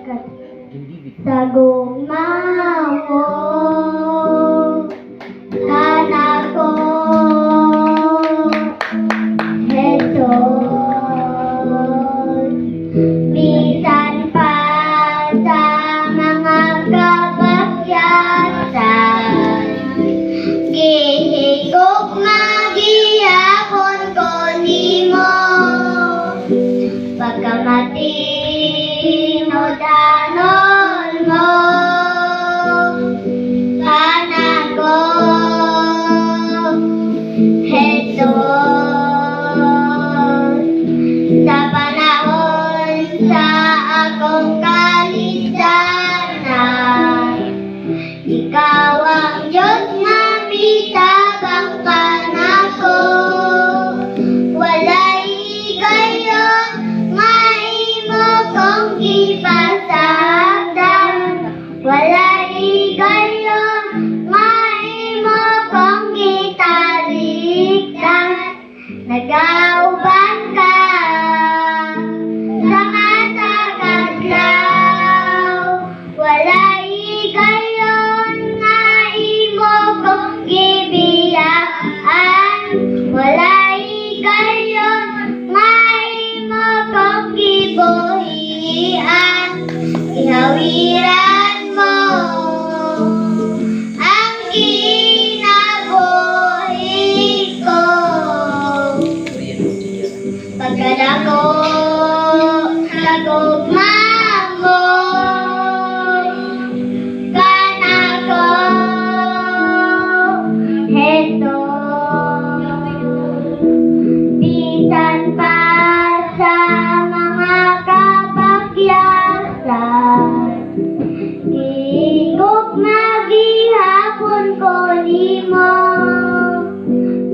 sa gumawo kanako Jesus, bisan pa sa mga kabakyasan, gihigog magihapon ko nimo, pagkamatinod-anon mo kanako Jesus, sa panahon sa akong kalisanan, ikaw ang Diyos nga bitabang kanako, walay gayon nga imo kong gipasagdan, walay gayon nga imo kong gitalikdan, nagauban ka sa matag-adlaw, walay gayon nga imo kong gibiyaan, walay gayon nga imo kong gibuhian, ihawiran mo ang kinabuhi ko, pagkadako sa gugma mo kanako Jesus, bisan pa sa mga kabakyasan, higog magihapon ko nimo,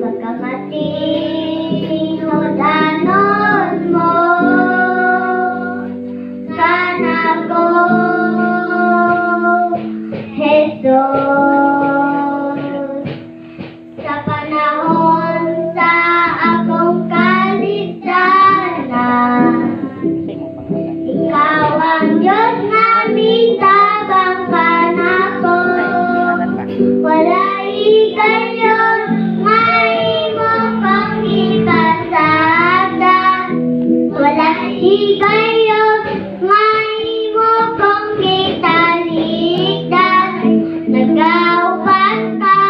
pagkamatinod-anon mo kanako Jesus, sa panahon sa akong kalisanan, ikaw ang Diyos nga bitabang kanako, walay gayon nga imo kong gipasagdan, walay gayon nga imo kong gitalikdan, nagauban ka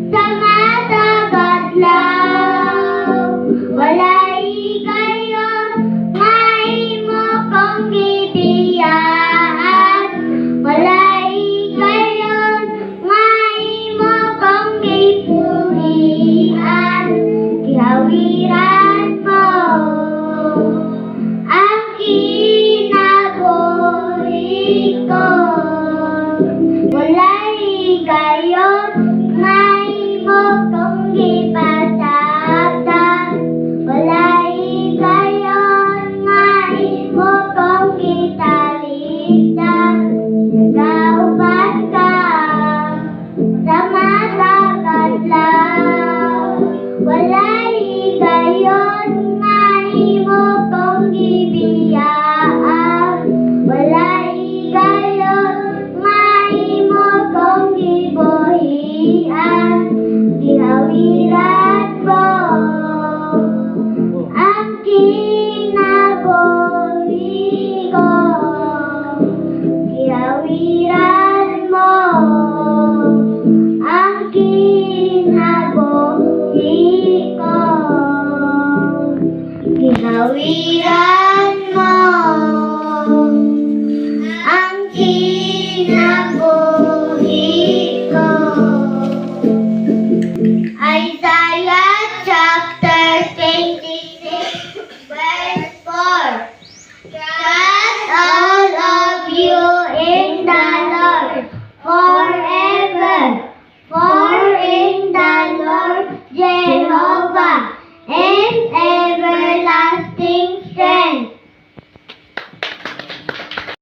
sa matag-adlaw, walay gayon nga imo kong gibiyaan, walay gayon nga imo kong gibuhian, gihawiran mo ang kinabuhi ko, walay gayon nga imo kong gipasagdan, walay gayon nga imo kong gitalikdan, nagauban ka sa matag-adlaw, walay gayon nga imo kong gibiyaan, walay gayon nga imo kong gibuhian, gihawiran mo ang kinabuhi ko, gihawiran mo ang kinabuhi ko, gihawiran